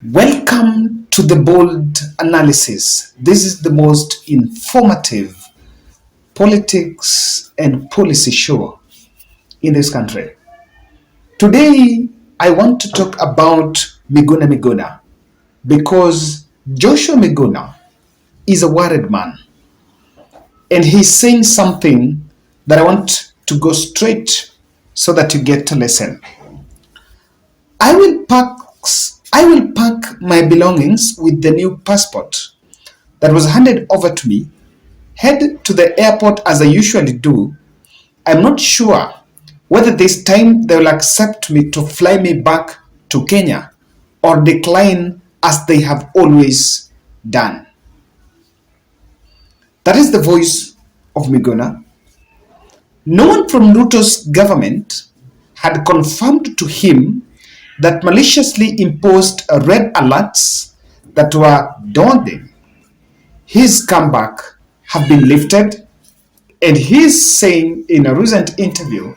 Welcome to the Bold Analysis. This is the most informative politics and policy show in this country. Today, I want to talk about Miguna Miguna because Joshua Miguna is a worried man and he's saying something that I want to go straight so that you get to listen. I will pack my belongings with the new passport that was handed over to me, head to the airport as I usually do. I'm not sure whether this time they will accept me to fly me back to Kenya or decline as they have always done. That is the voice of Miguna. No one from Ruto's government had confirmed to him that maliciously imposed red alerts that were daunting. His comeback have been lifted, and he's saying in a recent interview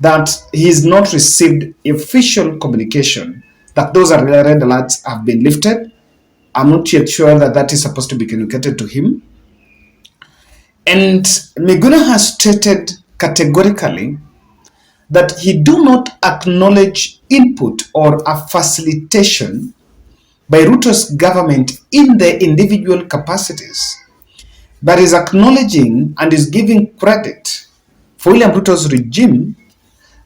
that he's not received official communication that those red alerts have been lifted. I'm not yet sure that that is supposed to be communicated to him. And Miguna has stated categorically that he do not acknowledge input or a facilitation by Ruto's government in their individual capacities, but is acknowledging and is giving credit for William Ruto's regime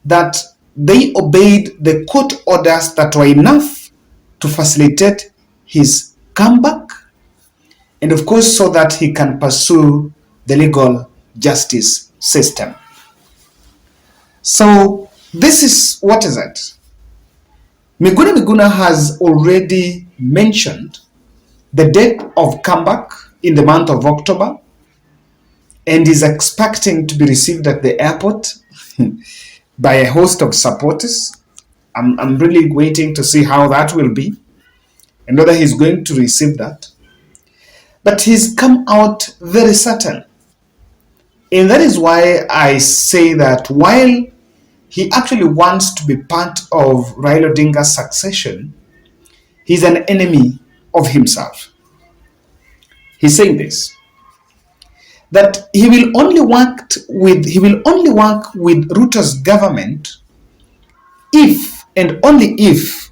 that they obeyed the court orders that were enough to facilitate his comeback, and of course so that he can pursue the legal justice system. So this is what is it. Miguna Miguna has already mentioned the date of comeback in the month of October and is expecting to be received at the airport by a host of supporters. I'm really waiting to see how that will be and whether he's going to receive that. But he's come out very certain. And that is why I say that while he actually wants to be part of Raila Odinga's succession, he's an enemy of himself. He's saying this, that he will only work with Ruto's government if and only if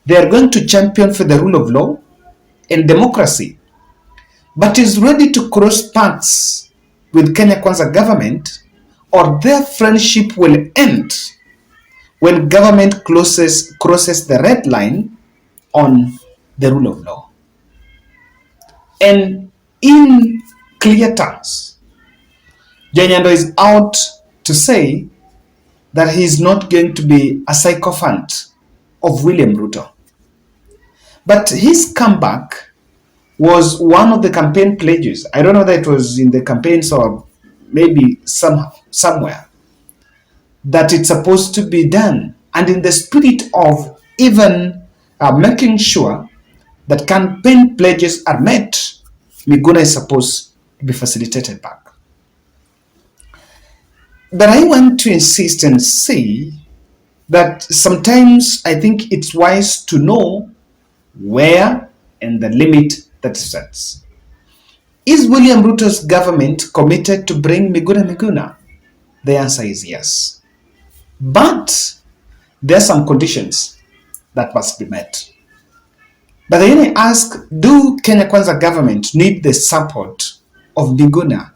they are going to champion for the rule of law and democracy, but is ready to cross paths with Kenya Kwanza government, or their friendship will end when government crosses the red line on the rule of law. And in clear terms, Janyando is out to say that he is not going to be a sycophant of William Ruto. But his comeback was one of the campaign pledges. I don't know that it was in the campaigns or maybe somewhere, that it's supposed to be done. And in the spirit of even making sure that campaign pledges are met, Miguna is supposed to be facilitated back. But I want to insist and say that sometimes I think it's wise to know where and the limit that sets. Is William Ruto's government committed to bring Miguna Miguna? The answer is yes. But there are some conditions that must be met. But then I ask, do Kenya Kwanza government need the support of Miguna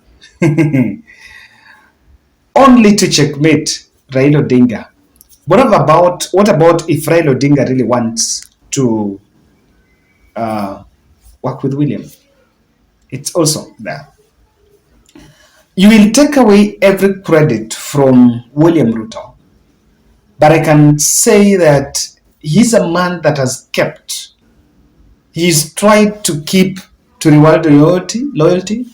only to checkmate Raila Odinga? What about if Raila Odinga really wants to work with William? It's also there. You will take away every credit from William Ruto, but I can say that he's a man that has kept. He's tried to keep to reward loyalty,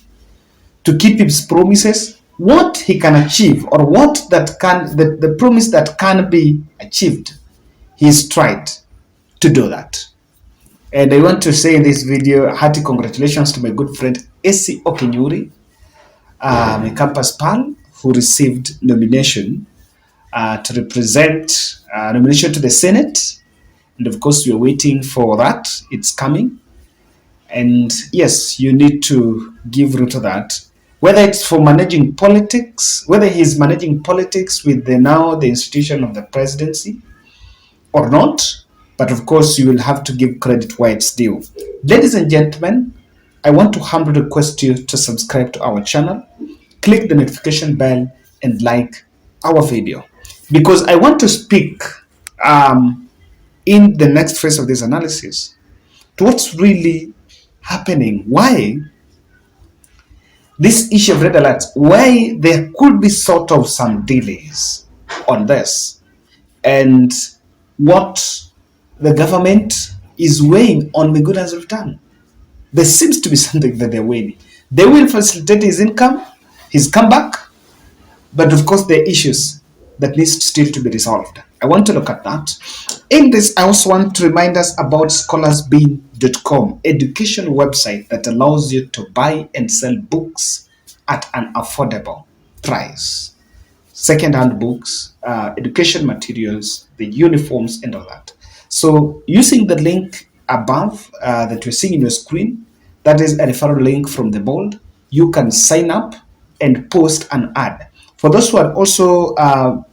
to keep his promises. What he can achieve, or what that can, the promise that can be achieved, he's tried to do that. And I want to say in this video, hearty congratulations to my good friend Esi Okinyuri, my campus pal, who received nomination to represent nomination to the Senate And of course, we're waiting for that. It's coming. And yes, you need to give Ruto that. Whether it's for managing politics, whether he's managing politics with the institution of the presidency or not, but of course, you will have to give credit where it's due. Ladies and gentlemen, I want to humbly request you to subscribe to our channel, click the notification bell, and like our video, because I want to speak in the next phase of this analysis to what's really happening, why this issue of red alerts, why there could be sort of some delays on this, and what the government is weighing on Miguna's return. There seems to be something that they're weighing. They will facilitate his income, his comeback, but of course there are issues that needs still to be resolved. I want to look at that. In this, I also want to remind us about scholarsbean.com, education website that allows you to buy and sell books at an affordable price. Second-hand books, education materials, the uniforms, and all that. So using the link above that you're seeing in your screen, that is a referral link from the board, you can sign up and post an ad. For those who are also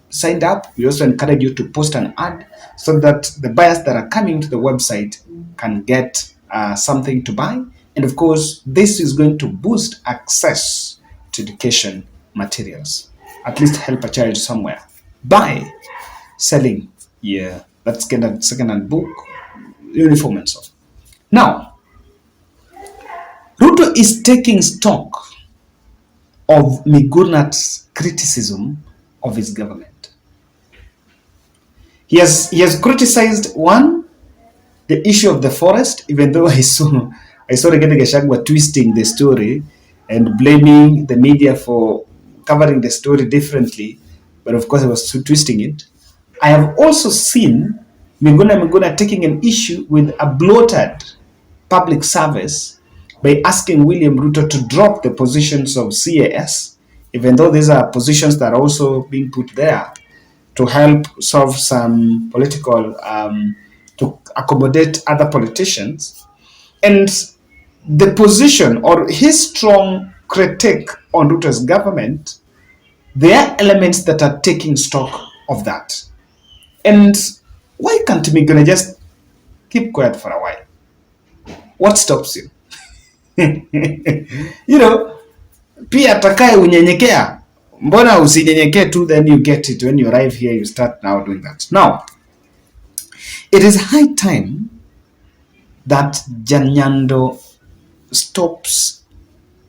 signed up, we also encourage you to post an ad so that the buyers that are coming to the website can get something to buy. And of course, this is going to boost access to education materials. At least help a child somewhere by selling that second-hand book, uniform, and so on. Now, Ruto is taking stock of Miguna's criticism of his government. He has criticized, one, the issue of the forest, even though I saw Rigathi Gachagua twisting the story and blaming the media for covering the story differently, but of course I was twisting it. I have also seen Miguna taking an issue with a bloated public service by asking William Ruto to drop the positions of CAS, even though these are positions that are also being put there to help solve some political, to accommodate other politicians. And the position or his strong critique on Ruto's government, there are elements that are taking stock of that. And why can't Miguna just keep quiet for a while? What stops you? Pia takaye unyenyekea. Mbona usinyenyekee tu, then you get it. When you arrive here, you start now doing that. Now, it is high time that Janyando stops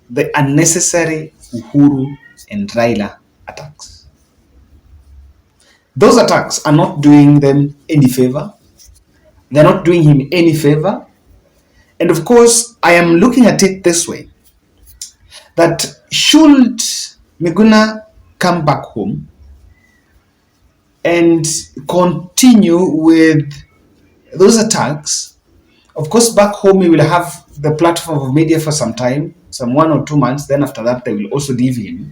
the unnecessary Uhuru and Raila attacks. Those attacks are not doing them any favor. They're not doing him any favor. And of course, I am looking at it this way, that should Miguna come back home and continue with those attacks, of course, back home he will have the platform of media for some time, some 1 or 2 months. Then after that, they will also leave him.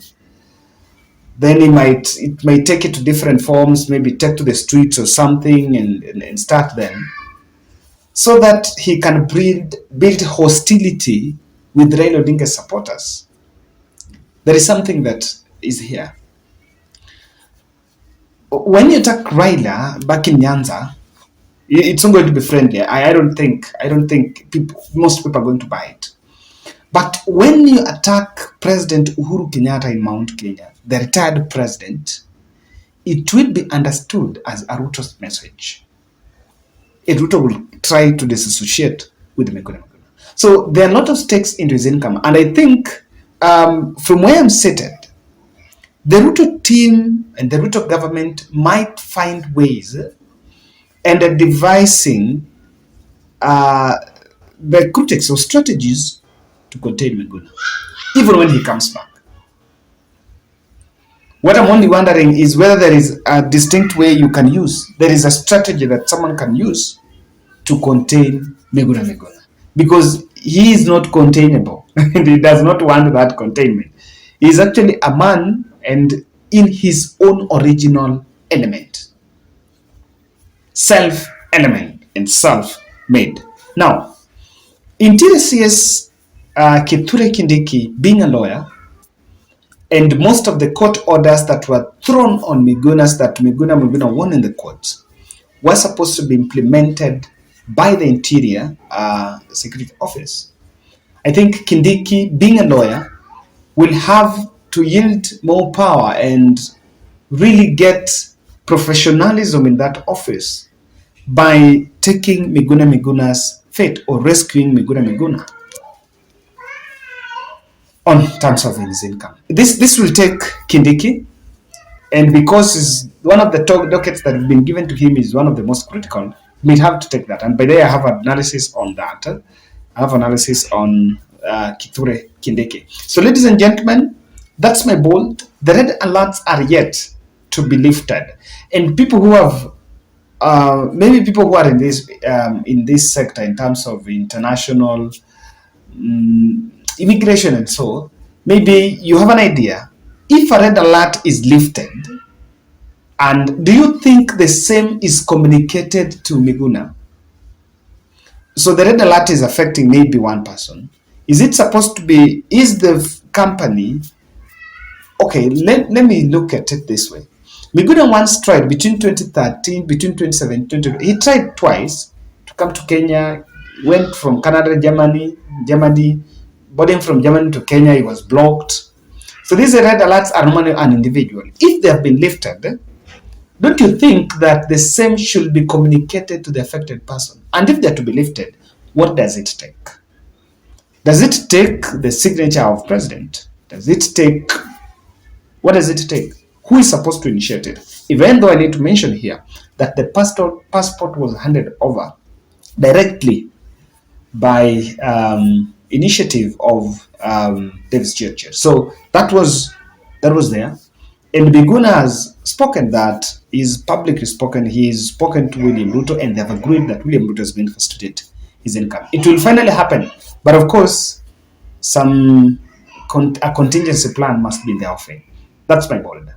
Then it might take it to different forms, maybe take to the streets or something and start them, so that he can build hostility with Raila Odinga's supporters. There is something that is here. When you attack Raila back in Nyanza, it's not going to be friendly. I don't think most people are going to buy it. But when you attack President Uhuru Kenyatta in Mount Kenya, the retired president, it will be understood as a Ruto's message. Ruto will try to disassociate with Miguna. So there are a lot of stakes into his income. And I think from where I'm seated, the Ruto team and the Ruto government might find ways and are devising the critics or strategies to contain Miguna, even when he comes back. What I'm only wondering is whether there is a distinct way you can use. There is a strategy that someone can use to contain Miguna, because he is not containable and he does not want that containment. He is actually a man and in his own original element, self element. and self-made. Now, Interior CS Kithure Kindiki, being a lawyer, and most of the court orders that were thrown on Miguna's that Miguna Miguna won in the courts were supposed to be implemented by the Interior Security Office. I think Kindiki, being a lawyer, will have to yield more power and really get professionalism in that office by taking Miguna Miguna's fate or rescuing Miguna Miguna on terms of his income. This will take Kindiki, and because is one of the dockets that have been given to him is one of the most critical, we have to take that. And by the way, I have analysis on that. I have analysis on Kithure Kindiki. So, ladies and gentlemen, that's my bold. The red alerts are yet to be lifted, and people who have maybe people who are in this sector in terms of international immigration and so, maybe you have an idea if a red alert is lifted, and do you think the same is communicated to Miguna? So the red alert is affecting maybe one person. Is it supposed to be, is the company, okay, let me look at it this way. Miguna once tried between 2013, between 2017, he tried twice to come to Kenya, went from Canada, Germany, boarding from Germany to Kenya, he was blocked. So these red alerts are normally an individual. If they have been lifted, don't you think that the same should be communicated to the affected person? And if they're to be lifted, what does it take? Does it take the signature of president? What does it take? Who is supposed to initiate it? Even though I need to mention here that the passport was handed over directly by initiative of Davis Church. So that was there. And Miguna has spoken that he's publicly spoken, he's spoken to William Ruto, and they have agreed that William Ruto is going to facilitate his income. It will finally happen. But of course, a contingency plan must be in the offing. That's my bold.